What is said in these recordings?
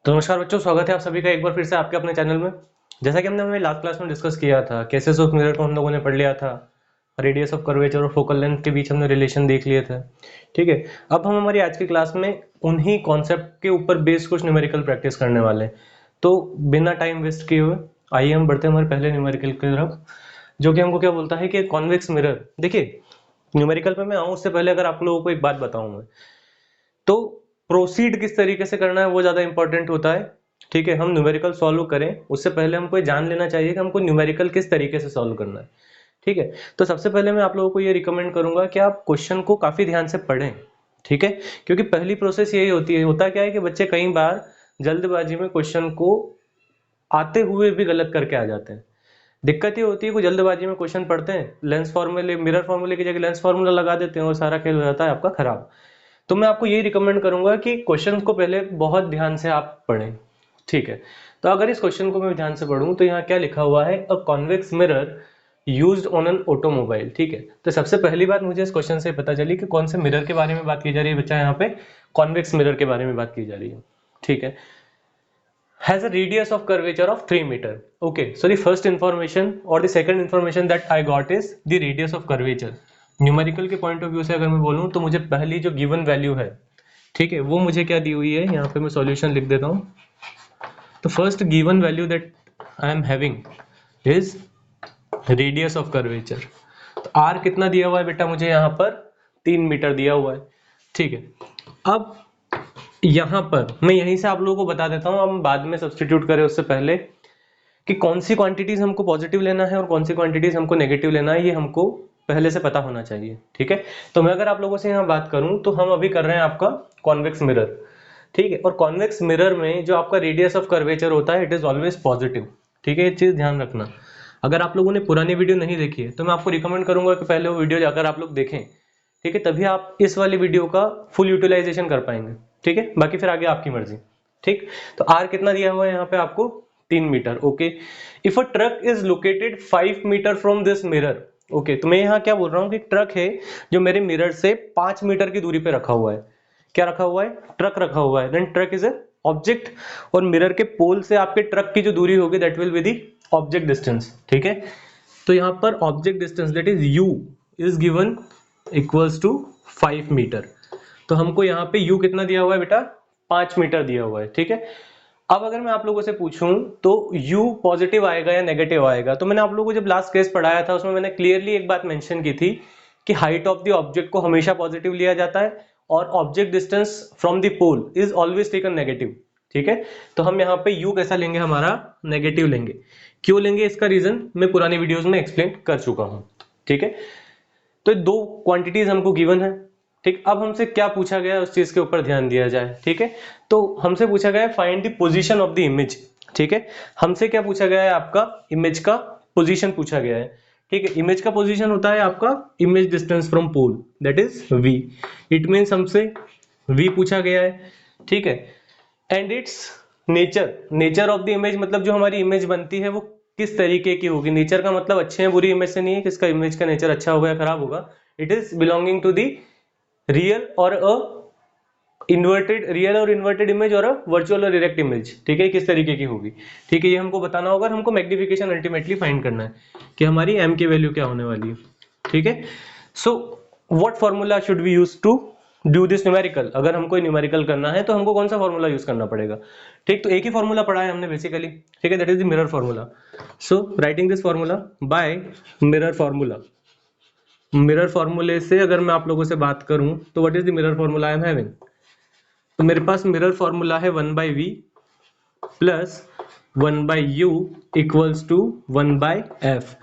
तो नमस्कार बच्चों, स्वागत है आप सभी का एक बार फिर से आपके अपने चैनल में। जैसा कि हमने हमें लास्ट क्लास में डिस्कस किया था, केसेस ऑफ मिरर को हम लोगों ने पढ़ लिया था। रेडियस ऑफ कर्वेचर और फोकल लेंथ के बीच हमने रिलेशन देख लिए थे। ठीक है, अब हम हमारी आज की क्लास में उन्हीं कॉन्सेप्ट के ऊपर बेस्ड कुछ न्यूमेरिकल प्रैक्टिस करने वाले हैं। तो बिना टाइम वेस्ट किए हुए आइए हम बढ़ते हैं हमारे पहले न्यूमेरिकल की तरफ, जो कि हमको क्या बोलता है कि कॉन्वेक्स मिरर। देखिए, न्यूमेरिकल पे मैं आऊँ उससे पहले अगर आप लोगों को एक बात बताऊं मैं, तो प्रोसीड किस तरीके से करना है वो ज्यादा इंपॉर्टेंट होता है। ठीक है, हम न्यूमेरिकल सॉल्व करें उससे पहले हमको ये जान लेना चाहिए कि हमको न्यूमेरिकल किस तरीके से सॉल्व करना है। ठीक है, तो सबसे पहले मैं आप लोगों को ये रिकमेंड करूंगा कि आप क्वेश्चन को काफी ध्यान से पढ़ें। ठीक है, क्योंकि पहली प्रोसेस यही होती है, होता क्या है कि बच्चे कई बार जल्दबाजी में क्वेश्चन को आते हुए भी गलत करके आ जाते हैं। दिक्कत ये होती है कि जल्दबाजी में क्वेश्चन पढ़ते हैं, लेंस फॉर्मूले मिरर फॉर्मूले की जगह लेंस फॉर्मूला लगा देते हैं और सारा खेल हो जाता है आपका खराब। तो मैं आपको यही रिकमेंड करूंगा कि क्वेश्चन को पहले बहुत ध्यान से आप पढ़ें। ठीक है, तो अगर इस क्वेश्चन को मैं ध्यान से पढ़ूं तो यहाँ क्या लिखा हुआ है, a convex mirror used on an automobile. ठीक है, तो सबसे पहली बात मुझे इस क्वेश्चन से पता चली कि कौन से मिरर के बारे में बात की जा रही है। बच्चा यहाँ पे कॉन्वेक्स मिरर के बारे में बात की जा रही है। ठीक है, has a radius of curvature of 3 meter. Okay, so the first information or the second information that I got is the radius of curvature. Numerical के पॉइंट ऑफ व्यू से अगर मैं बोलूं तो मुझे पहली जो गिवन वैल्यू है, ठीक है, वो मुझे क्या दी हुई है, यहाँ पे मैं सॉल्यूशन लिख देता हूँ। तो first given value that I am having is radius of curvature. तो आर कितना दिया हुआ है बेटा, मुझे यहाँ पर 3 मीटर दिया हुआ है। ठीक है, अब यहाँ पर मैं यहीं से आप लोगों को बता देता हूँ, हम बाद में सब्सटीट्यूट करें उससे पहले, कि कौन सी क्वांटिटीज हमको पॉजिटिव लेना है और कौन सी क्वांटिटीज हमको नेगेटिव लेना है, ये हमको पहले से पता होना चाहिए। ठीक है, तो मैं अगर आप लोगों से यहाँ बात करूं तो हम अभी कर रहे हैं आपका कॉन्वेक्स मिरर। ठीक है, और कॉन्वेक्स मिरर में जो आपका रेडियस ऑफ कर्वेचर होता है, इट इज ऑलवेज पॉजिटिव। ठीक है, ये चीज ध्यान रखना। अगर आप लोगों ने पुरानी वीडियो नहीं देखी है तो मैं आपको रिकमेंड करूंगा कि पहले वो वीडियो जाकर आप लोग देखें। ठीक है, तभी आप इस वाली वीडियो का फुल यूटिलाइजेशन कर पाएंगे। ठीक है, बाकी फिर आगे आपकी मर्जी। ठीक, तो आर कितना दिया हुआ है यहाँ पे आपको, 3 metre. Okay, if a truck is located 5 metre from this mirror. Okay, तो मैं यहाँ क्या बोल रहा हूँ कि ट्रक है जो मेरे मिरर से 5 मीटर की दूरी पे रखा हुआ है। क्या रखा हुआ है, ट्रक रखा हुआ है। Then truck is a object, और मिरर के पोल से आपके ट्रक की जो दूरी होगी that will be the object distance. ठीक है, तो यहाँ पर object distance that is u is given equals to 5 metre. तो हमको यहाँ पे u कितना दिया हुआ है बेटा, 5 मीटर दिया हुआ है। ठीक है, अब अगर मैं आप लोगों से पूछूं तो u पॉजिटिव आएगा या नेगेटिव आएगा, तो मैंने आप लोगों को जब लास्ट केस पढ़ाया था उसमें मैंने क्लियरली एक बात मेंशन की थी कि हाइट ऑफ द ऑब्जेक्ट को हमेशा पॉजिटिव लिया जाता है और object distance from the pole is always taken negative. ठीक है, तो हम यहाँ पे u कैसा लेंगे, हमारा नेगेटिव लेंगे। क्यों लेंगे, इसका रीजन मैं पुरानी वीडियोस में एक्सप्लेन कर चुका हूं। ठीक है, तो दो क्वांटिटीज हमको गिवन है। ठीक, अब हमसे क्या पूछा गया है उस चीज के ऊपर ध्यान दिया जाए। ठीक है, तो हमसे पूछा गया है find the position of the image. ठीक है, हमसे क्या पूछा गया है, आपका इमेज का पोजीशन पूछा गया है। ठीक है, इमेज का पोजीशन होता है आपका image distance from pole, that is v। It means हमसे v पूछा गया है। ठीक है, and its nature, nature of the image मतलब जो हमारी इमेज बनती है वो किस तरीके की होगी। नेचर का मतलब अच्छे या बुरी इमेज से नहीं है कि इसका इमेज का नेचर अच्छा होगा या खराब होगा। It is belonging to the real और अ इन्वर्टेड, रियल और इन्वर्टेड इमेज और अ वर्चुअल और इरेक्ट इमेज। ठीक है, किस तरीके की होगी। ठीक है, ये हमको बताना होगा और हमको मैग्निफिकेशन अल्टीमेटली फाइंड करना है कि हमारी m की वैल्यू क्या होने वाली है। ठीक है, so what formula should we use to do this numerical. अगर हमको न्यूमेरिकल करना है तो हमको कौन सा फॉर्मूला यूज करना पड़ेगा। ठीक, तो एक ही फॉर्मूला पढ़ा है हमने बेसिकली। ठीक है, that is the mirror formula. So writing this formula by mirror formula. Mirror फॉर्मूले से अगर मैं आप लोगों से बात करूं तो what is the mirror formula I am having. तो मेरे पास मिरर फॉर्मूला है 1/v plus 1/u equals to 1/f।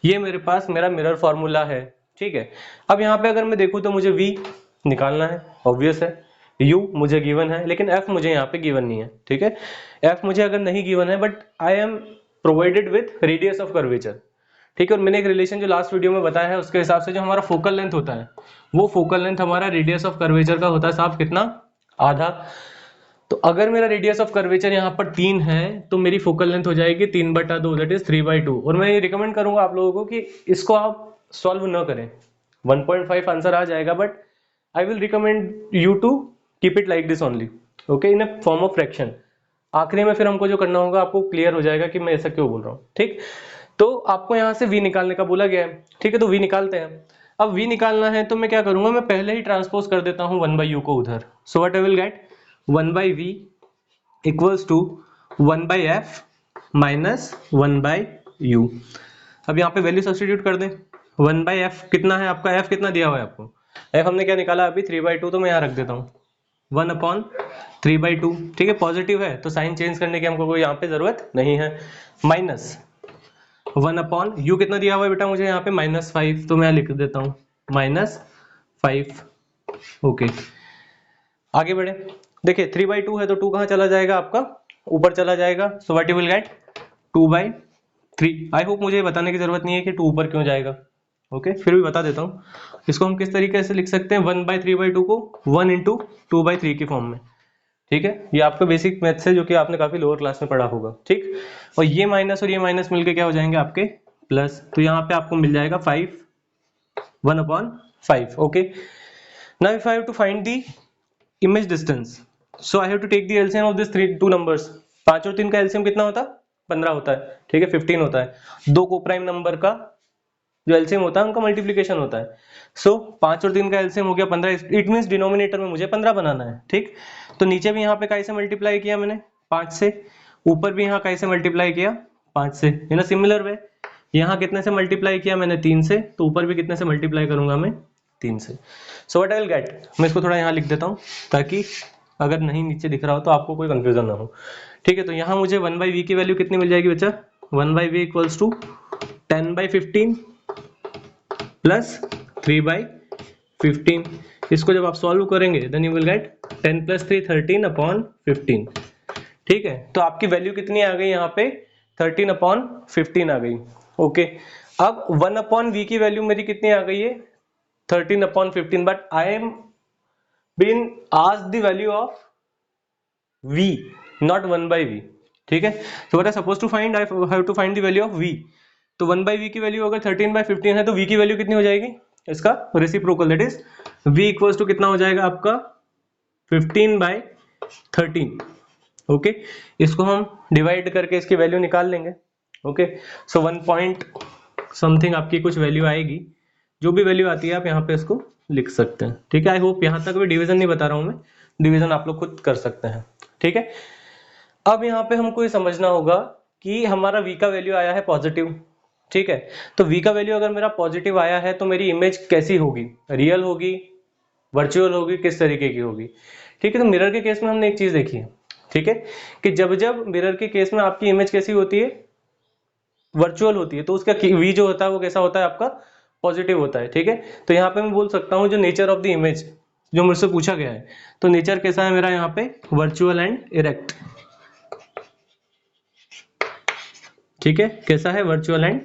ये मेरे पास मेरा मिरर फॉर्मूला है। ठीक है, अब यहाँ पे अगर मैं देखूं तो मुझे v निकालना है, ऑब्वियस है। u मुझे गिवन है लेकिन f मुझे यहाँ पे गिवन नहीं है। ठीक है, f मुझे अगर नहीं गिवन है but I M provided with radius of curvature. ठीक है, और मैंने एक रिलेशन जो लास्ट वीडियो में बताया है उसके हिसाब से जो हमारा फोकल लेंथ होता है वो फोकल लेंथ हमारा रेडियस ऑफ कर्वेचर का होता है साहब कितना, आधा। तो अगर मेरा रेडियस ऑफ कर्वेचर यहाँ पर 3 है तो मेरी फोकल लेंथ हो जाएगी 3/2, दैट इज 3/2। और मैं ये रिकमेंड करूंगा आप लोगों को कि इसको आप सॉल्व न करें, 1.5 आंसर आ जाएगा but I will recommend you to keep it like this only. Okay, in a form of fraction. आखिरी में फिर हमको जो करना होगा आपको क्लियर हो जाएगा कि मैं ऐसा क्यों बोल रहा हूँ। ठीक, तो आपको यहाँ से v निकालने का बोला गया है। ठीक है, तो v निकालते हैं। अब v निकालना है तो मैं क्या करूंगा, मैं पहले ही ट्रांसपोज कर देता हूँ 1/u को उधर। So what I will get 1/v equals to 1/f minus 1/u। अब यहाँ पे वैल्यू सब्सटीट्यूट कर दें। 1/f कितना है आपका, f कितना दिया हुआ है आपको, f हमने क्या निकाला अभी 3/2, तो मैं यहाँ रख देता हूँ 1/3/2। ठीक है, पॉजिटिव है तो साइन चेंज करने की हमको कोई यहाँ पे जरूरत नहीं है। माइनस 1/u कितना दिया हुआ है बेटा मुझे यहाँ पे -5, तो मैं लिख देता हूँ -5। ओके, आगे बढ़े। देखिए 3/2 है तो 2 कहाँ चला जाएगा आपका, ऊपर चला जाएगा। So what you will gate 2/3। I hope मुझे बताने की जरूरत नहीं है कि 2 ऊपर क्यों जाएगा। ओके, फिर भी बता देता हूँ। इसको हम किस तरीके से लिख सकते हैं, 1/3/2 को 1 इंटू 2/3 की फॉर्म में। ठीक है, ये आपका बेसिक मैथ्स है जो कि आपने काफी लोअर क्लास में पढ़ा होगा। ठीक, और ये माइनस और ये माइनस मिलके क्या हो जाएंगे आपके प्लस, तो यहाँ पे आपको मिल जाएगा 5 1/5। Okay, now if I have to find the image distance, so I have to take the LCM of this two numbers. 5 और 3 का एलसीएम कितना होता है, 15 होता है। ठीक है, 15 होता है। दो कोप्राइम नंबर का जो एलसीएम होता है उनका मल्टीप्लीकेशन होता है। सो 5 और 3 का एलसीएम हो गया 15, इट मींस डिनोमिनेटर में मुझे 15 बनाना है। ठीक, तो नीचे भी यहाँ पे काई से मल्टीप्लाई किया मैंने 5 से, ऊपर भी यहाँ काई से मल्टीप्लाई किया 5 से। इन अ सिमिलर वे यहाँ कितने से मल्टीप्लाई किया मैंने 3 से, तो ऊपर भी कितने से मल्टीप्लाई करूंगा मैं 3 से। सो व्हाट आई विल गेट, मैं इसको थोड़ा यहाँ लिख देता हूँ ताकि अगर नहीं नीचे दिख रहा हो तो आपको कोई कंफ्यूजन ना हो। ठीक है, तो यहाँ मुझे 1/v की वैल्यू कितनी मिल जाएगी बच्चा, 1/v इक्वल्स टू 10/15 प्लस 3/15। इसको जब आप सॉल्व करेंगे देन यू विल गेट 10 + 3 13/15। ठीक है, तो आपकी वैल्यू कितनी आ गई यहाँ पे 13/15 आ गई। ओके, अब 1/v की वैल्यू मेरी कितनी आ गई है 13/15, but I am been asked the value of v, not 1/v। ठीक है, so what I supposed to find, I have to find the value of v। तो 1/v की वैल्यू अगर 13/15 है तो v की वैल्यू कितनी हो जाएगी, इसका reciprocal, that is v equals to कितना हो जाएगा आपका 15/13। ओके, इसको हम डिवाइड करके इसकी वैल्यू निकाल लेंगे। ओके, सो 1 पॉइंट समथिंग आपकी कुछ वैल्यू आएगी, जो भी वैल्यू आती है आप यहाँ पे इसको लिख सकते हैं। ठीक है, आई होप यहाँ तक भी डिवीजन नहीं बता रहा हूँ मैं, डिवीजन आप लोग खुद कर सकते हैं। ठीक है, अब यहाँ पे हमको ये समझना होगा कि हमारा v का वैल्यू आया है पॉजिटिव। ठीक है, तो v का वैल्यू अगर मेरा पॉजिटिव आया है तो मेरी इमेज कैसी होगी, रियल होगी, वर्चुअल होगी, किस तरीके की होगी। ठीक है, तो मिरर के केस में हमने एक चीज देखी है। ठीक है, कि जब जब मिरर के केस में आपकी इमेज कैसी होती है, वर्चुअल होती है, तो उसका v जो होता है वो कैसा होता है आपका पॉजिटिव होता है। ठीक है, तो यहाँ पे मैं बोल सकता हूँ जो नेचर ऑफ द इमेज जो मुझसे पूछा गया है, तो नेचर कैसा है मेरा यहाँ पे वर्चुअल एंड इरेक्ट। ठीक है, कैसा है वर्चुअल एंड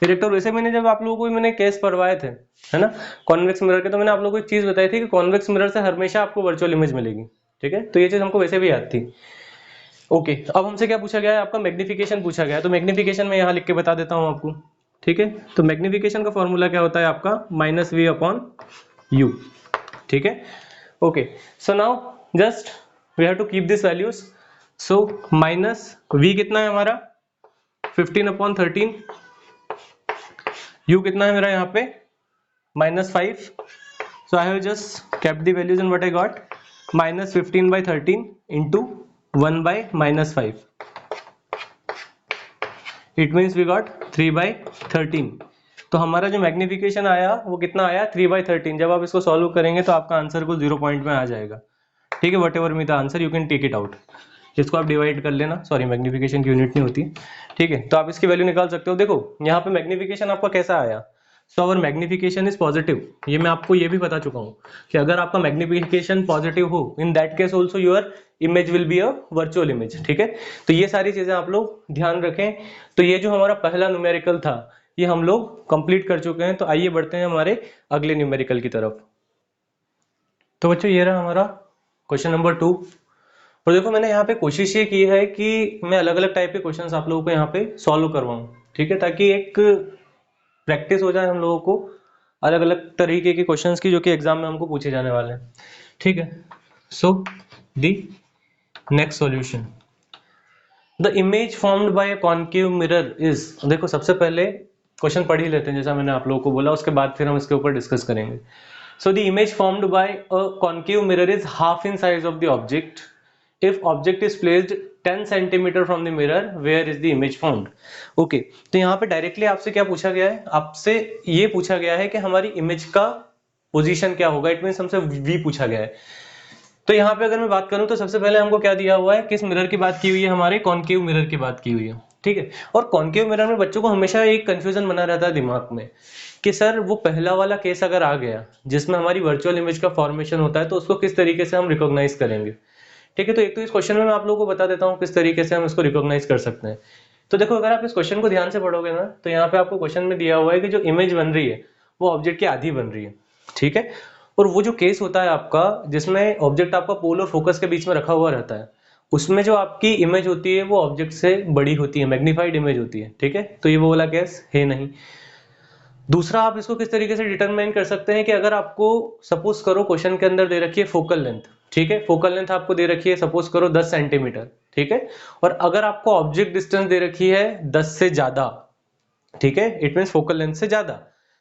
इरेक्ट। और वैसे मैंने जब आप लोगों को मैंने केस पढ़वाए थे है ना कॉन्वेक्स मिरर के, तो मैंने आप लोगों को एक चीज बताई थी कि कॉन्वेक्स मिरर से हमेशा आपको वर्चुअल इमेज मिलेगी। ठीक है, तो ये चीज हमको वैसे भी याद थी। ओके, अब हमसे क्या पूछा गया है, आपका मैग्निफिकेशन पूछा गया है। तो मैग्निफिकेशन मैं यहाँ लिख के बता देता हूँ आपको। ठीक है, तो मैग्निफिकेशन का फॉर्मूला क्या होता है आपका -v/u। ठीक है, okay, so now just we have to keep this values. So -v कितना है हमारा 15/13, u कितना है मेरा यहाँ पे -5। so I have just kept the values and what I got -15/13 into 1/-5, it means we got 3/13। तो हमारा जो मैग्निफिकेशन आया वो कितना आया 3/13। जब आप इसको सॉल्व करेंगे तो आपका आंसर को 0 पॉइंट में आ जाएगा। ठीक है, whatever me the answer you can take it out. इसको आप डिवाइड कर लेना, सॉरी मैग्निफिकेशन की यूनिट नहीं होती। ठीक है, तो आप इसकी वैल्यू निकाल सकते हो। देखो यहाँ पे मैग्निफिकेशन आपका कैसा आया, सो अवर मैग्निफिकेशन इज पॉजिटिव। ये मैं आपको ये भी बता चुका हूँ कि अगर आपका मैग्निफिकेशन पॉजिटिव हो in that case also your image will be a virtual image. ठीक है, तो ये सारी चीजें आप लोग ध्यान रखें। तो ये जो हमारा पहला न्यूमेरिकल था ये हम लोग कंप्लीट कर चुके हैं। तो आइए बढ़ते हैं हमारे अगले न्यूमेरिकल की तरफ। तो बच्चों ये रहा हमारा क्वेश्चन नंबर 2। और देखो मैंने यहाँ पे कोशिश ये की है कि मैं अलग अलग टाइप के क्वेश्चंस आप लोगों को यहाँ पे सॉल्व करवाऊं। ठीक है, ताकि एक प्रैक्टिस हो जाए हम लोगों को अलग अलग तरीके के क्वेश्चंस की जो कि एग्जाम में हमको पूछे जाने वाले हैं। ठीक है, so the next solution. The image formed by a concave mirror is, देखो सबसे पहले क्वेश्चन पढ़ ही लेते हैं जैसा मैंने आप लोगों को बोला, उसके बाद फिर हम इसके ऊपर डिस्कस करेंगे। So the image formed by a concave mirror is half in size of the object if object is placed 10 centimeter from the mirror where is the image formed। Okay, तो यहाँ पे डायरेक्टली आपसे क्या पूछा गया है, आपसे ये पूछा गया है कि हमारी इमेज का पोजीशन क्या होगा, इट मींस हमसे वी पूछा गया है। तो यहाँ पे अगर मैं बात करूं तो सबसे पहले हमको क्या दिया हुआ है, किस मिरर की बात की हुई है, हमारे कॉन्केव मिरर की बात की हुई है, ठीक है। और कॉन्केव मिरर में बच्चों को हमेशा एक कंफ्यूजन बना रहता है दिमाग में कि सर वो पहला वाला केस अगर आ गया जिसमें हमारी वर्चुअल इमेज का फॉर्मेशन होता है तो उसको किस तरीके से हम रिकॉग्नाइज करेंगे, ठीक है। तो एक तो इस क्वेश्चन में मैं आप लोगों को बता देता हूँ किस तरीके से हम इसको रिकॉग्नाइज कर सकते हैं। तो देखो अगर आप इस क्वेश्चन को ध्यान से पढ़ोगे ना तो यहाँ पे आपको क्वेश्चन में दिया हुआ है कि जो इमेज बन रही है वो ऑब्जेक्ट की आधी बन रही है, ठीक है। और वो जो केस होता है आपका जिसमें ऑब्जेक्ट आपका पोल और फोकस के बीच में रखा हुआ रहता है, उसमें जो आपकी इमेज होती है वो ऑब्जेक्ट से बड़ी होती है, मैग्नीफाइड इमेज होती है, ठीक है। तो ये वो वाला केस है नहीं। दूसरा आप इसको किस तरीके से डिटरमाइन कर सकते हैं कि अगर आपको सपोज करो क्वेश्चन के अंदर दे रखी है फोकल लेंथ, ठीक है, फोकल लेंथ आपको दे रखी है सपोज करो 10 सेंटीमीटर, ठीक है, और अगर आपको ऑब्जेक्ट डिस्टेंस दे रखी है 10 से ज्यादा, ठीक है, इट मींस फोकल लेंथ से ज्यादा,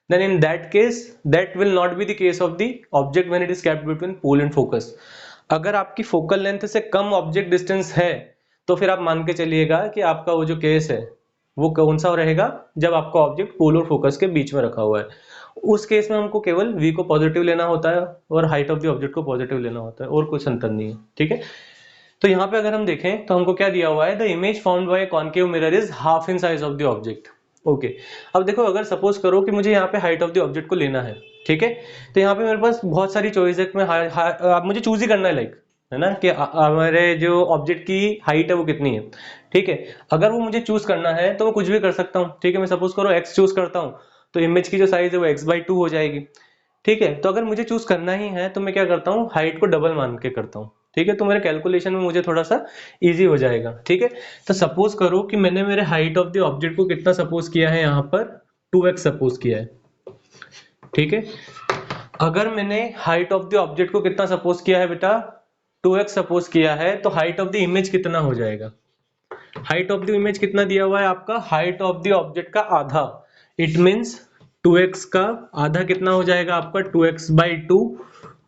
then in that case that will not be the case of the object when it is kept between pole and focus। अगर आपकी फोकल लेंथ से कम ऑब्जेक्ट डिस्टेंस है तो फिर आप मान के चलिएगा कि आपका वो जो केस है वो कौन सा रहेगा, जब आपका ऑब्जेक्ट पोल और फोकस के बीच में रखा हुआ है। उस केस में हमको केवल v को पॉजिटिव लेना होता है और हाइट ऑफ द ऑब्जेक्ट को पॉजिटिव लेना होता है, और कुछ अंतर नहीं है, ठीक है। तो यहाँ पे अगर हम देखें तो हमको क्या दिया हुआ है, the image formed bye concave mirror is half in size of the object. Okay, अब देखो अगर सपोज करो कि मुझे यहाँ पे हाइट ऑफ द ऑब्जेक्ट को लेना है, ठीक है, तो यहाँ पे मेरे पास बहुत सारी चॉइस है, मैं आप मुझे चूज ही करना है, लाइक है ना कि हमारे जो ऑब्जेक्ट की हाइट है वो कितनी है, ठीक है। अगर वो मुझे चूज करना है तो मैं कुछ भी कर सकता हूँ, ठीक है। मैं सपोज करो x चूज करता हूँ तो इमेज की जो साइज है वो x/2 हो जाएगी, ठीक है। तो अगर मुझे चूज करना ही है तो मैं क्या करता हूँ, हाइट को डबल मान के करता हूँ, ठीक है। तो मेरे कैलकुलेशन में मुझे थोड़ा सा इजी हो जाएगा, ठीक है। तो सपोज करो कि मैंने मेरे हाइट ऑफ द ऑब्जेक्ट को कितना सपोज किया है, यहाँ पर 2x सपोज किया है, ठीक है। अगर मैंने हाइट ऑफ द ऑब्जेक्ट को कितना सपोज किया है बेटा, 2x सपोज किया है, तो हाइट ऑफ द इमेज कितना हो जाएगा, हाइट ऑफ द इमेज कितना दिया हुआ है आपका, हाइट ऑफ द ऑब्जेक्ट का आधा, इट मींस 2x का आधा कितना हो जाएगा आपका 2x/2,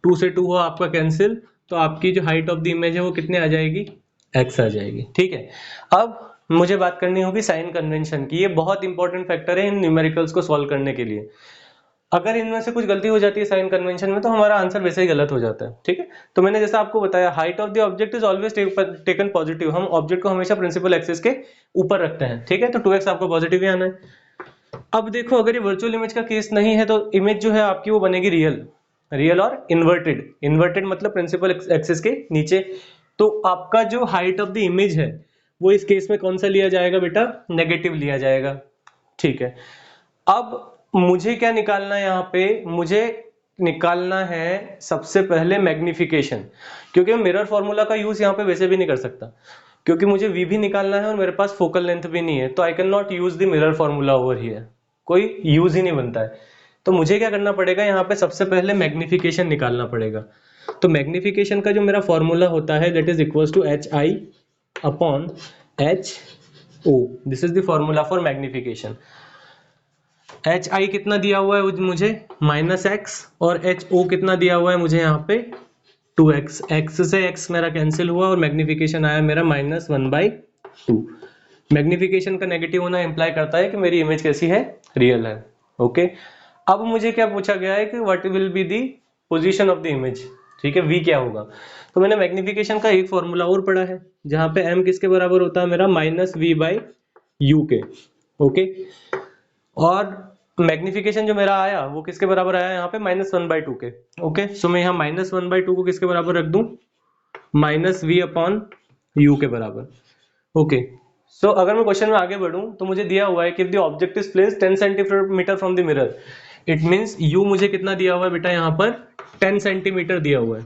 2 से 2 हुआ आपका कैंसिल, तो आपकी जो हाइट ऑफ द इमेज है वो कितने आ जाएगी, x आ जाएगी, ठीक है। अब मुझे बात करनी होगी साइन कन्वेंशन की, ये बहुत इंपॉर्टेंट फैक्टर है इन न्यूमेरिकल्स को सॉल्व करने के लिए। अगर इनमें से कुछ गलती हो जाती है साइन कन्वेंशन में तो हमारा आंसर वैसे ही गलत हो जाता है, ठीक है। तो मैंने जैसा आपको बताया height of the object is always taken positive, हम ऑब्जेक्ट को हमेशा प्रिंसिपल एक्सिस के ऊपर रखते हैं, ठीक है। तो 2x आपको पॉजिटिव ही आना है। अब देखो अगर ये वर्चुअल इमेज का केस नहीं है तो इमेज जो है आपकी वो बनेगी रियल, रियल और इन्वर्टेड, इन्वर्टेड मतलब प्रिंसिपल एक्सिस के नीचे। तो आपका जो हाइट ऑफ द इमेज है वो इस केस में कौन सा लिया जाएगा बेटा, नेगेटिव लिया जाएगा, ठीक है। अब मुझे क्या निकालना है, यहाँ पे मुझे निकालना है सबसे पहले मैग्निफिकेशन, क्योंकि मैं मिरर फॉर्मूला का यूज यहाँ पे वैसे भी नहीं कर सकता, क्योंकि मुझे v भी निकालना है और मेरे पास फोकल लेंथ भी नहीं है, तो I can not use the mirror formula over here, कोई यूज ही नहीं बनता है। तो मुझे क्या करना पड़ेगा, यहाँ पे सबसे पहले मैग्निफिकेशन निकालना पड़ेगा। तो मैग्निफिकेशन का जो मेरा फॉर्मूला होता है that is equal to HI/HO, this is the formula for magnification. HI कितना दिया हुआ है मुझे -x, और HO कितना दिया हुआ है मुझे यहाँ पे 2x, x से x मेरा कैंसिल हुआ और मैग्निफिकेशन आया मेरा -1/2। मैग्निफिकेशन का नेगेटिव होना इंप्लाई करता है कि मेरी इमेज कैसी है, रियल है, ओके। अब मुझे क्या पूछा गया है कि what will be the position of the image, ठीक है, v क्या होगा। तो मैंने मैग्निफिकेशन का एक फॉर्मूला और पढ़ा है जहां पे m किसके बराबर होता है मेरा -v/u के, ओके। और मैग्निफिकेशन जो मेरा आया वो किसके बराबर आया यहाँ पे -1/2 के, ओके। सो मैं यहाँ -1/2 को किसके बराबर रख दूं, -v/u के बराबर, ओके। सो अगर मैं क्वेश्चन में आगे बढ़ूं तो मुझे दिया हुआ है कि the object is placed 10 centimetre from the mirror, it means u मुझे कितना दिया हुआ है बेटा, यहाँ पर 10 सेंटीमीटर दिया हुआ है,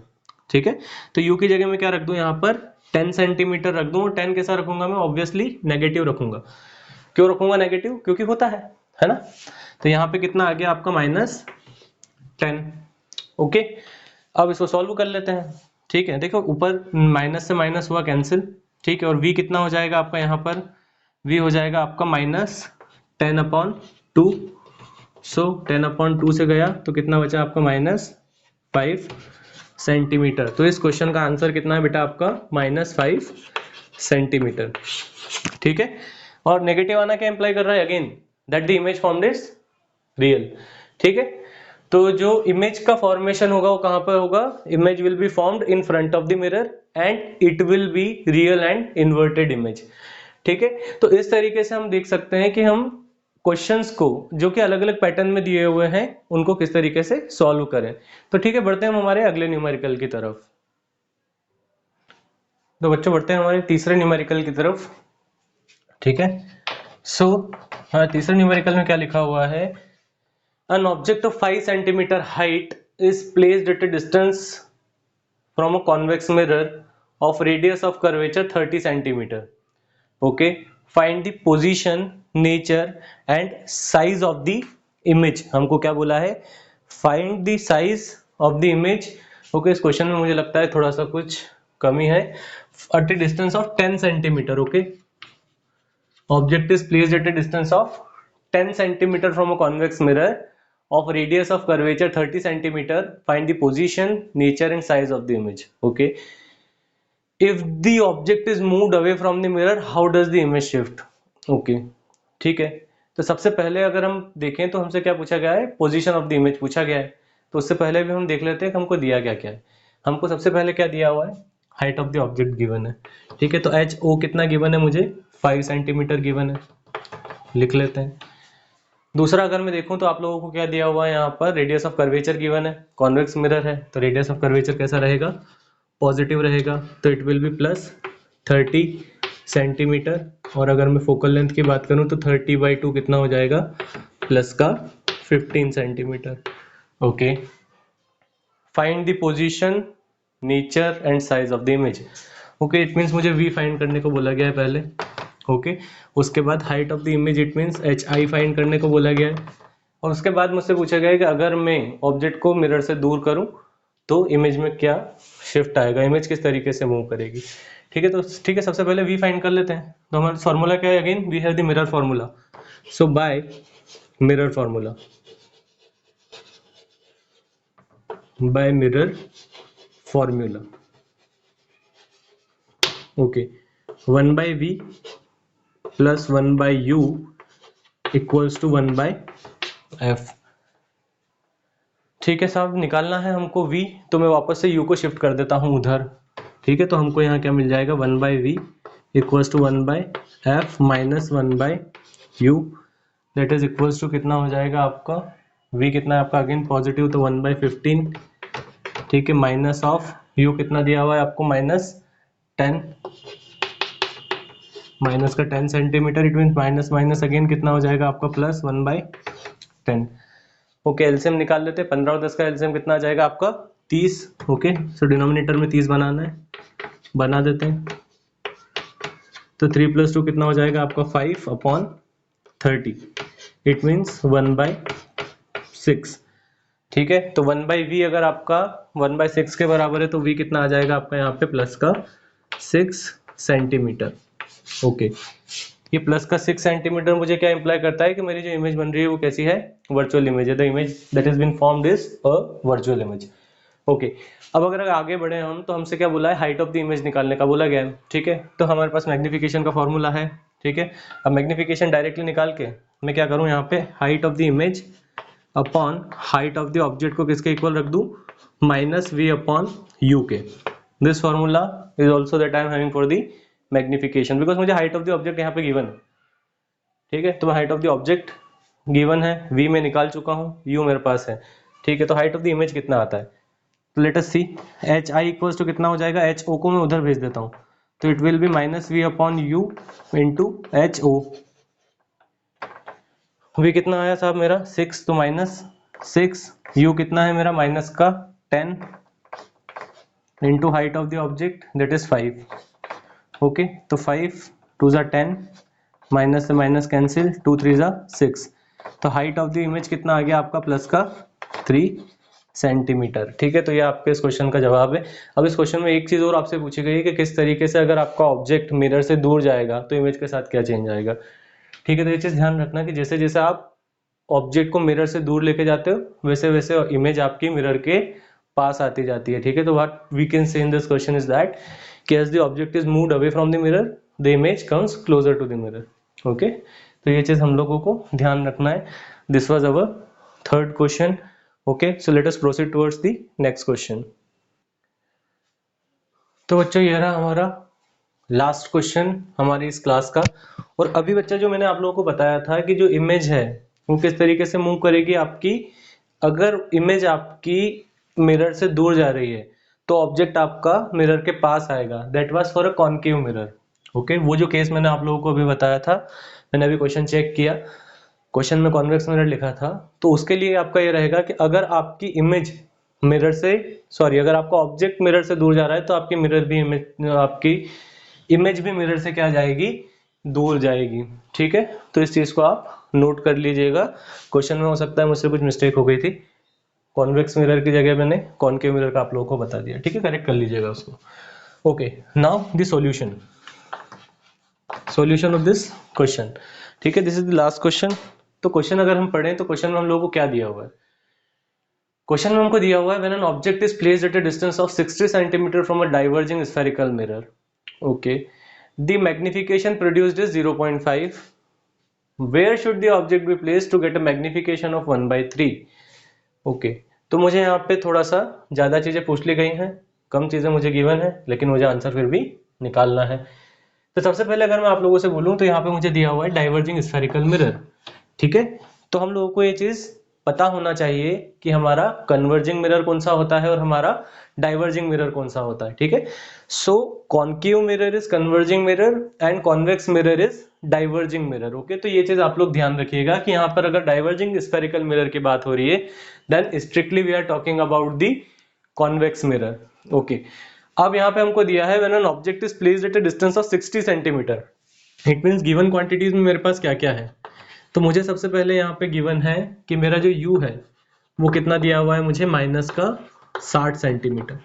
ठीक है। तो u की जगह में क्या रख दूं, यहाँ पर 10 सेंटीमीटर रख दूं, और 10 कैसा रखूंगा मैं, ऑब्वियसली नेगेटिव रखूंगा। क्यों रखूंगा नेगेटिव, क्योंकि होता है ना। तो यहाँ पे कितना आ गया आपका -10, ओके। अब इसको सॉल्व कर लेते हैं, ठीक है। देखो ऊपर माइनस से माइनस हुआ कैंसिल, ठीक है, और v कितना हो जाएगा आपका यहाँ पर, v हो जाएगा आपका -10/2। सो 10/2 से गया तो कितना बचा आपका -5 सेंटीमीटर। तो इस क्वेश्चन का आंसर कितना है बेटा आपका -5 सेंटीमीटर। ठीक है, और नेगेटिव आना क्या इंप्लाई कर रहा है, again that the image formed is real. ठीक है, तो जो इमेज का फॉर्मेशन होगा वो कहां पर होगा, image will be formed in front of the mirror and it will be real and inverted image. ठीक है, तो इस तरीके से हम देख सकते हैं कि हम क्वेश्चंस को जो कि अलग अलग पैटर्न में दिए हुए हैं उनको किस तरीके से सॉल्व करें। तो ठीक है, बढ़ते हैं हम हमारे अगले न्यूमेरिकल की तरफ। तो बच्चों बढ़ते हैं हमारे तीसरे न्यूमेरिकल की तरफ। ठीक है, सो हाँ, तीसरे न्यूमेरिकल में क्या लिखा हुआ है, an object of 5 centimeter height is placed at a distance from a convex mirror of radius of curvature 30 centimeter. Okay, find the position, nature and size of the image। हमको क्या बोला है, find the size of the image। okay, इस question में मुझे लगता है थोड़ा सा कुछ कमी है। at a distance of 10 centimeter। okay, object is placed at a distance of 10 centimeter from a convex mirror of radius of curvature 30 centimeter। find the position, nature and size of the image। okay, if the object is moved away from the mirror how does the image shift। okay, ठीक है, तो सबसे पहले अगर हम देखें तो हमसे क्या पूछा गया है, पोजीशन ऑफ द इमेज पूछा गया है। तो उससे पहले भी हम देख लेते हैं कि हमको दिया क्या क्या है। हमको सबसे पहले क्या दिया हुआ है, height of the object given है। ठीक है, तो एच ओ कितना गिवन है मुझे, 5 सेंटीमीटर गिवन है, लिख लेते हैं। दूसरा अगर मैं देखूं तो आप लोगों को क्या दिया हुआ है, यहाँ पर रेडियस ऑफ कर्वेचर गिवन है, कॉन्वेक्स मिरर है तो रेडियस ऑफ कर्वेचर कैसा रहेगा, पॉजिटिव रहेगा, तो इट विल बी +30 सेंटीमीटर। और अगर मैं फोकल लेंथ की बात करूं तो 30/2 कितना हो जाएगा, प्लस का 15 centimetre. Okay, find the position, nature and size of the image. Okay, it means मुझे v फाइंड करने को बोला गया है पहले। ओके, उसके बाद height of the image, it means H I find करने को बोला गया है। और उसके बाद मुझसे पूछा गया है कि अगर मैं ऑब्जेक्ट को मिरर से दूर करूं तो इमेज में क्या शिफ्ट आएगा, इमेज किस तरीके से मूव करेगी। ठीक है, तो ठीक है, सबसे पहले v फाइंड कर लेते हैं। तो हमारा फॉर्मूला क्या है, again we have the mirror formula. So by mirror formula, by mirror formula, okay, 1/v plus 1/u equals to 1/f। ठीक है साहब, निकालना है हमको v, तो मैं वापस से u को शिफ्ट कर देता हूं उधर। ठीक है, तो हमको यहाँ क्या मिल जाएगा, 1/v equals to 1/f minus 1/u, that is equals to कितना हो जाएगा आपका, v कितना है आपका, अगेन पॉजिटिव तो 1/15। ठीक है, माइनस ऑफ u कितना दिया हुआ है आपको, -10, माइनस का 10 centimetre, it mean minus minus again कितना हो जाएगा आपका, प्लस 1/10। ओके, एलसीएम निकाल लेते हैं, 15 और 10 का एलसीएम कितना आ जाएगा आपका, 30। ओके, सो डिनोमिनेटर में 30 बनाना है, बना देते हैं। तो 3 + 2 कितना हो जाएगा आपका, 5/30, इट मीन्स 1/6। ठीक है, तो 1/v अगर आपका 1/6 के बराबर है तो v कितना आ जाएगा आपका यहाँ पे, प्लस का 6 सेंटीमीटर। ओके, ये प्लस का 6 सेंटीमीटर मुझे क्या इंप्लाई करता है कि मेरी जो इमेज बन रही है वो कैसी है, वर्चुअल इमेज है। The image that is been formed is a virtual image. Okay, अब अगर आगे बढ़े हम तो हमसे क्या बोला है, हाइट ऑफ द इमेज निकालने का बोला गया है। ठीक है, तो हमारे पास मैग्निफिकेशन का फॉर्मूला है। ठीक है, अब मैग्निफिकेशन डायरेक्टली निकाल के मैं क्या करूँ, यहाँ पे height of the image upon height of the object को किसके इक्वल रख दूं, -v/u के। This formula is also that I am having for the magnification, because मुझे हाइट ऑफ द ऑब्जेक्ट यहाँ पे गिवन है। ठीक है, तो height of the object given है, v में निकाल चुका हूँ, u मेरे पास है। ठीक है, तो हाइट ऑफ द इमेज कितना आता है, तो let us see, H I equals to कितना हो जाएगा, एच ओ को मैं उधर भेज देता हूँ, तो it will be -v/u into H O. v कितना आया साहब मेरा 6, तो -6, u कितना है मेरा माइनस का 10 into height of the object that is 5। Okay, तो 5 2 ज़ा 10, माइनस से माइनस कैंसिल, 2 3 ज़ा 6, तो हाइट ऑफ द इमेज कितना आ गया आपका, प्लस का 3 सेंटीमीटर। ठीक है, तो ये आपके इस क्वेश्चन का जवाब है। अब इस क्वेश्चन में एक चीज और आपसे पूछी गई है कि किस तरीके से अगर आपका ऑब्जेक्ट मिरर से दूर जाएगा तो इमेज के साथ क्या चेंज आएगा। ठीक है, तो ये चीज ध्यान रखना कि जैसे जैसे आप ऑब्जेक्ट को मिरर से दूर लेके जाते हो वैसे वैसे इमेज आपकी मिरर के पास आती जाती है। ठीक है, तो what we can say in this question is that कि as the object is moved away from the mirror the image comes closer to the mirror. Okay, तो ये चीज हम लोगों को ध्यान रखना है। This was our third question. Okay, so let us proceed towards the next question. तो बच्चों ये रहा हमारा लास्ट क्वेश्चन हमारी इस क्लास का। और अभी बच्चा जो मैंने आप लोगों को बताया था कि जो इमेज है वो किस तरीके से मूव करेगी आपकी, अगर इमेज आपकी मिरर से दूर जा रही है तो ऑब्जेक्ट आपका मिरर के पास आएगा। That was for a concave mirror. Okay, वो जो केस मैंने आप लोगों को अभी बताया था, मैंने अभी क्वेश्चन चेक किया, क्वेश्चन में कॉन्वेक्स मिरर लिखा था, तो उसके लिए आपका ये रहेगा कि अगर आपकी इमेज मिरर से अगर आपका ऑब्जेक्ट मिरर से दूर जा रहा है तो आपकी मिरर भी आपकी इमेज भी मिरर से क्या जाएगी, दूर जाएगी। ठीक है, तो इस चीज को आप नोट कर लीजिएगा। क्वेश्चन में हो सकता है मुझसे कुछ मिस्टेक हो गई थी, कॉन्वेक्स मिरर की जगह मैंने कॉनकेव मिरर का आप लोगों को बता दिया। ठीक है, करेक्ट कर लीजिएगा उसको। Okay, now the solution of this question. ठीक है, this is the last question. तो क्वेश्चन अगर हम पढ़ें तो क्वेश्चन में हम लोगों को क्या दिया हुआ है। क्वेश्चन में हमको दिया हुआ है when an object is placed at a distance of 60 centimetre from a diverging spherical mirror. Okay, the magnification produced is 0.5। Where should the object be placed to get a magnification of 1/3। Okay, तो मुझे यहाँ पे थोड़ा सा ज्यादा चीजें पूछ ली गई हैं, कम चीजें मुझे गिवन है, लेकिन मुझे आंसर फिर भी निकालना है। तो सबसे पहले अगर मैं आप लोगों से बोलूं तो यहाँ पे मुझे दिया हुआ है डाइवर्जिंग स्फेरिकल मिरर। ठीक है, तो हम लोगों को ये चीज पता होना चाहिए कि हमारा कन्वर्जिंग मिरर कौन सा होता है और हमारा डाइवर्जिंग मिरर कौन सा होता है। ठीक है, so concave mirror is converging mirror and convex mirror is diverging mirror. Okay, तो ये चीज आप लोग ध्यान रखिएगा कि यहाँ पर अगर डाइवर्जिंग स्फेरिकल मिरर की बात हो रही है then strictly we are talking about the convex mirror. Okay, अब यहाँ पे हमको दिया है when an object is placed at a distance of 60 centimetre. It means given quantities में मेरे पास क्या क्या है। तो मुझे सबसे पहले यहाँ पे गिवन है कि मेरा जो u है वो कितना दिया हुआ है मुझे, माइनस का 60 सेंटीमीटर।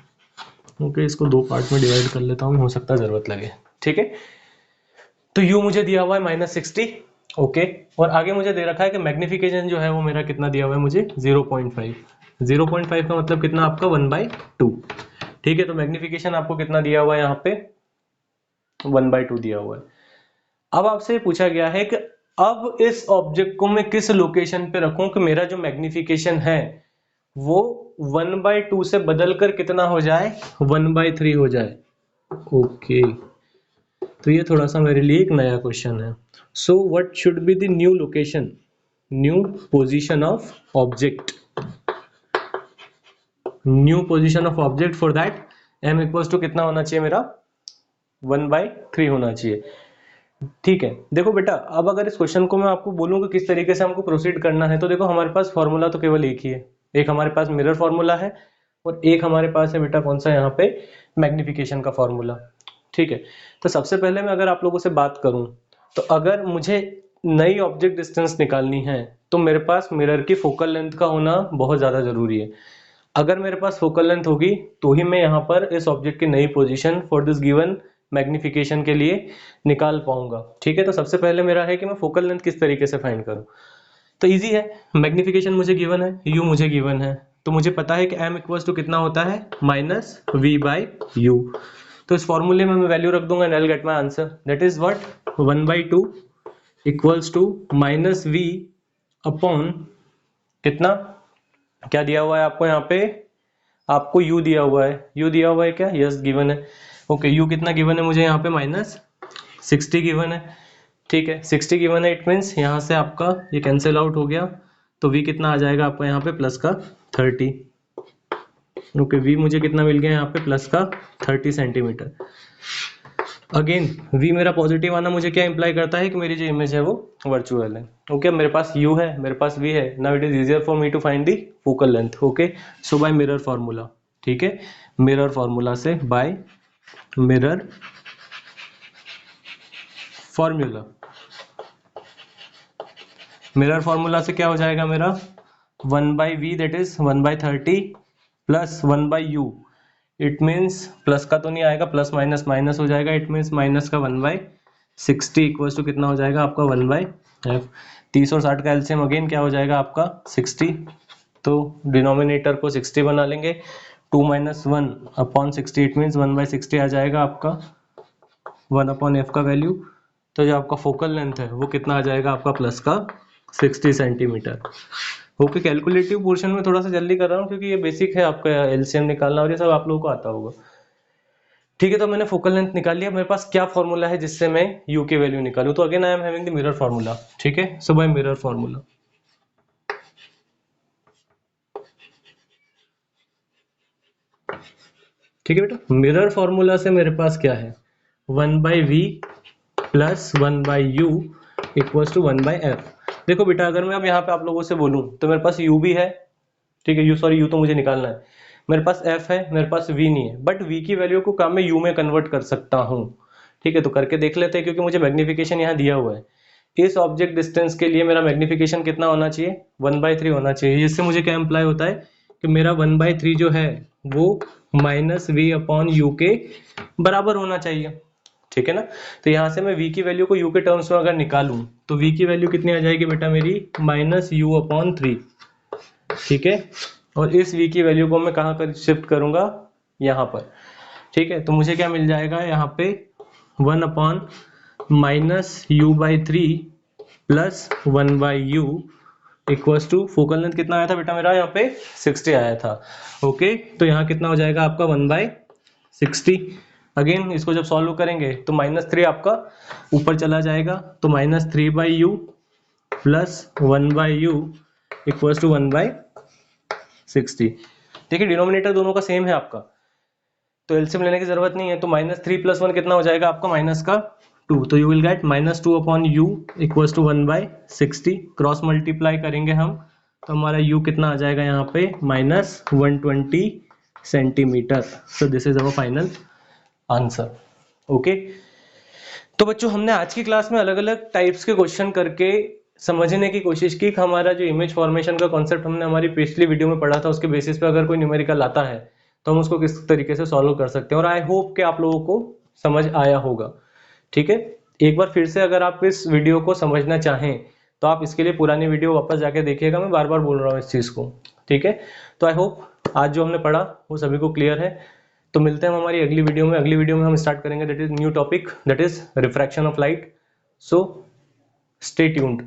ओके, इसको दो पार्ट में डिवाइड कर लेता हूँ, हो सकता है जरूरत लगे। ठीक है, तो u मुझे दिया हुआ है -60। ओके, और आगे मुझे दे रखा है कि मैग्निफिकेशन जो है वो मेरा कितना दिया हुआ है मुझे, 0.5। 0.5 का मतलब कितना आपका 1/2। ठीक है, तो मैग्निफिकेशन आपको कितना दिया हुआ है यहाँ पे, 1/2 दिया हुआ है। अब आपसे पूछा गया है कि अब इस ऑब्जेक्ट को मैं किस लोकेशन पे रखूं कि मेरा जो मैग्निफिकेशन है वो 1/2 से बदलकर कितना हो जाए, 1/3 हो जाए। ओके, तो ये थोड़ा सा मेरे लिए एक नया क्वेश्चन है। So what should be the new location, new position of object, new position of object for that m equals to कितना होना चाहिए मेरा, 1/3 होना चाहिए। ठीक है, देखो बेटा, अब अगर इस क्वेश्चन को मैं आपको बोलूं कि किस तरीके से हमको प्रोसीड करना है तो देखो हमारे पास फॉर्मूला तो केवल एक ही है। एक हमारे पास मिरर फॉर्मूला है और एक हमारे पास है बेटा कौन सा, यहाँ पे मैग्निफिकेशन का फॉर्मूला। ठीक है, तो सबसे पहले मैं अगर आप लोगों से बात करूं तो अगर मुझे नई ऑब्जेक्ट डिस्टेंस निकालनी है तो मेरे पास मिरर की फोकल लेंथ का होना बहुत ज्यादा जरूरी है। अगर मेरे पास फोकल लेंथ होगी तो ही मैं यहाँ पर इस ऑब्जेक्ट की नई position for this given magnification के लिए निकाल पाऊंगा। ठीक है, तो सबसे पहले मेरा है कि मैं फोकल लेंथ किस तरीके से फाइंड करूं। तो इजी है, मैग्निफिकेशन मुझे गिवन है, यू मुझे गिवन है, तो मुझे पता है कि m इक्वल्स टू कितना होता है, -v/u। तो इस फॉर्मूले में मैं वैल्यू रख दूंगा and I will get my answer, that is what, 1/2 equals to -v upon कितना, क्या दिया हुआ है आपको यहाँ पे, आपको u दिया हुआ है, u दिया हुआ है क्या, यस गिवन है। ओके, u कितना गिवन है मुझे यहाँ पे, -60 गिवन है। ठीक है, 60 गिवन है, इट मीन्स यहाँ से आपका ये कैंसिल आउट हो गया, तो v कितना आ जाएगा आपका यहाँ पे, प्लस का 30। ओके, v मुझे कितना मिल गया यहाँ पे, प्लस का 30 सेंटीमीटर। अगेन v मेरा पॉजिटिव आना मुझे क्या इंप्लाई करता है कि मेरी जो इमेज है वो वर्चुअल है। ओके, मेरे पास u है, मेरे पास v है, now it is easier for me to find the focal length. Okay, so by mirror formula. ठीक है, मिरर फार्मूला से, by mirror formula, mirror formula से क्या हो जाएगा मेरा, 1/v that is 1/30 plus 1/u, it means plus का तो नहीं आएगा, प्लस माइनस माइनस हो जाएगा, इट मीन्स माइनस का 1/60 इक्वल्स टू कितना हो जाएगा आपका 1/f। 30 और 60 का एलसीएम अगेन क्या हो जाएगा आपका 60, तो डिनोमिनेटर को 60 बना लेंगे। 2 - 1/60 इट मीन्स 1/60 आ जाएगा आपका 1/f का वैल्यू। तो जो आपका फोकल लेंथ है वो कितना आ जाएगा आपका प्लस का 60 सेंटीमीटर। ओके, कैलकुलेटिव पोर्शन में थोड़ा सा जल्दी कर रहा हूँ क्योंकि ये बेसिक है आपका एलसीएम निकालना और ये सब आप लोगों को आता होगा। ठीक है, तो मैंने फोकल लेंथ निकाल लिया। मेरे पास क्या फॉर्मूला है जिससे मैं यू की वैल्यू निकालूं? तो again I am having the mirror formula. ठीक है, सो बाय मिरर फॉर्मूला, ठीक है बेटा, मिरर फॉर्मूला से मेरे पास क्या है 1/v plus 1/u equals to 1/f। देखो बेटा, अगर मैं अब यहाँ पे आप लोगों से बोलूं तो मेरे पास u भी है, ठीक है, यू तो मुझे निकालना है, मेरे पास f है, मेरे पास v नहीं है, बट v की वैल्यू को काम मैं u में कन्वर्ट कर सकता हूँ। ठीक है, तो करके देख लेते हैं, क्योंकि मुझे मैग्निफिकेशन यहाँ दिया हुआ है। इस ऑब्जेक्ट डिस्टेंस के लिए मेरा मैग्निफिकेशन कितना होना चाहिए 1/3 होना चाहिए। जिससे मुझे क्या इम्प्लाई होता है कि मेरा 1/3 जो है वो -v/u के बराबर होना चाहिए। ठीक है ना, तो यहाँ से मैं v की वैल्यू को u के टर्म्स में अगर निकालूं तो v की वैल्यू कितनी आ जाएगी बेटा मेरी -u/3। ठीक है, और इस v की वैल्यू को मैं कहाँ कर शिफ्ट करूंगा यहाँ पर। ठीक है, तो मुझे क्या मिल जाएगा यहाँ पे 1/-u/3 plus 1/u equals to focal length कितना आया था बेटा मेरा यहाँ पे 60 आया था। ओके, तो यहाँ कितना हो जाएगा आपका 1/60। अगेन इसको जब सॉल्व करेंगे तो -3 आपका ऊपर चला जाएगा, तो -3/u plus 1/u equals to 1/60। देखिए डिनोमिनेटर दोनों का सेम है आपका, तो एलसीएम लेने की जरूरत नहीं है। तो -3 + 1 कितना हो जाएगा आपका -2, तो you will get -2/u equals to 1/60। Cross multiply करेंगे हम तो हमारा u कितना आ जाएगा यहाँ पे -120 centimetre. So this is our final answer. Okay, तो बच्चों हमने आज की क्लास में अलग अलग टाइप्स के क्वेश्चन करके समझने की कोशिश की। हमारा जो इमेज फॉर्मेशन का कॉन्सेप्ट हमने हमारी पिछली वीडियो में पढ़ा था, उसके बेसिस पे अगर कोई न्यूमेरिकल आता है तो हम उसको किस तरीके से सॉल्व कर सकते हैं, और आई होप कि आप लोगों को समझ आया होगा। ठीक है, एक बार फिर से अगर आप इस वीडियो को समझना चाहें तो आप इसके लिए पुरानी वीडियो वापस जाके देखिएगा, मैं बार बार बोल रहा हूँ इस चीज़ को। ठीक है, तो आई होप आज जो हमने पढ़ा वो सभी को क्लियर है। तो मिलते हैं हम हमारी अगली वीडियो में। अगली वीडियो में हम स्टार्ट करेंगे that is new topic, that is refraction of light. So stay tuned.